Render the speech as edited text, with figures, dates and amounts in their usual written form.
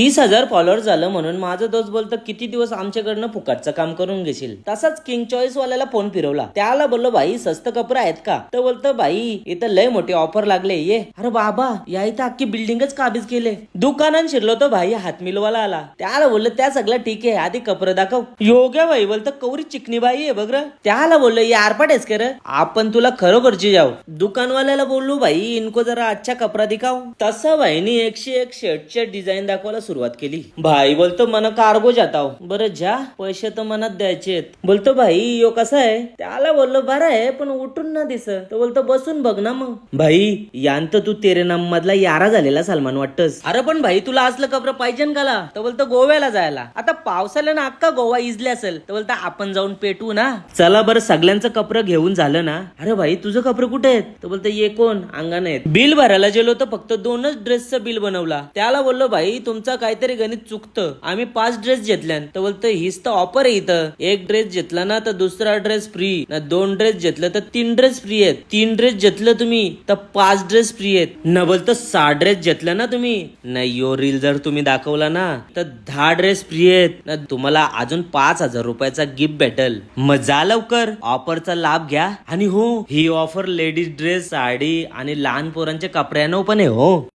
30,000 follower झालं म्हणून माझं दोस्त बोलतो किती दिवस आमच्याकडनं फुकटचं काम करून घेशील. तसाच किंग चॉईस वाल्याला फोन फिरवला. त्याला बोललो भाई स्वस्त कपडे आहेत का? तर बोलतो भाई इथं लय मोठे ऑफर लागले ये. अरे बाबा या इथं अख्खी बिल्डिंगच काबीज केले. दुकानात शिरलो तो भाई हात मिलवाला आला. त्याला बोललो त्या सगळं ठीक आहे आधी कपडे दाखव. योग्य भाई बोलतो कवरी चिकनी बाई आहे बघ र. त्याला बोललो ये आरपाट आहेस कर आपण तुला खरोखरची जाऊ. दुकानवाल्याला बोललो भाई इनको जरा अच्छा कपडा दिखाव. तसा भाईनी 101 शर्टच्या डिझाईन दाखवायला सुरुवात केली. भाई बोलतो मन कार्गो जाताव. बरं जा पैसे तर मनात द्यायचेत. बोलतो भाई यो कसा आहे? त्याला बोललो बरा आहे पण उठून ना दिस. तो बोलतो बसून बघ ना मग. भाई यांत तू तेरे नाम मधला यारा झालेला सलमान वाटतस. अरे पण भाई तुला असलं कपडं पाहिजे का? तो बोलतो गोव्याला जायला. आता पावसाला ना अख्खा गोवा इजले असेल. तो बोलतो आपण जाऊन पेटवू ना. चला बरं सगळ्यांचं कपडं घेऊन झालं ना. अरे भाई तुझं कपडं कुठे आहेत? तो बोलतो ये कोण अंगाने आहेत. बिल भरायला गेलो तर फक्त 2च ड्रेसचं बिल बनवला. त्याला बोललो भाई तुमचा काहीतरी गणित चुकतं. आम्ही 5 ड्रेस घेतल्यान. तर बोलतो हीच तर ऑफर आहे इथं. 1 ड्रेस घेतला ना तर दुसरा ड्रेस फ्री ना. 2 ड्रेस घेतलं तर 3 ड्रेस फ्री आहेत. 3 ड्रेस घेतलं तुम्ही तर 5 ड्रेस फ्री आहेत. न बोलतो 6 ड्रेस घेतलं ना तुम्ही नाही यो रील जर तुम्ही दाखवला ना तर 10 ड्रेस फ्री आहेत ना. तुम्हाला अजून 5,000 रुपयाचा गिफ्ट भेटल. मजा लवकर ऑफरचा लाभ घ्या. आणि हो ही ऑफर लेडीज ड्रेस साडी आणि लहान पोरांच्या कपड्यांवर पण आहे हो.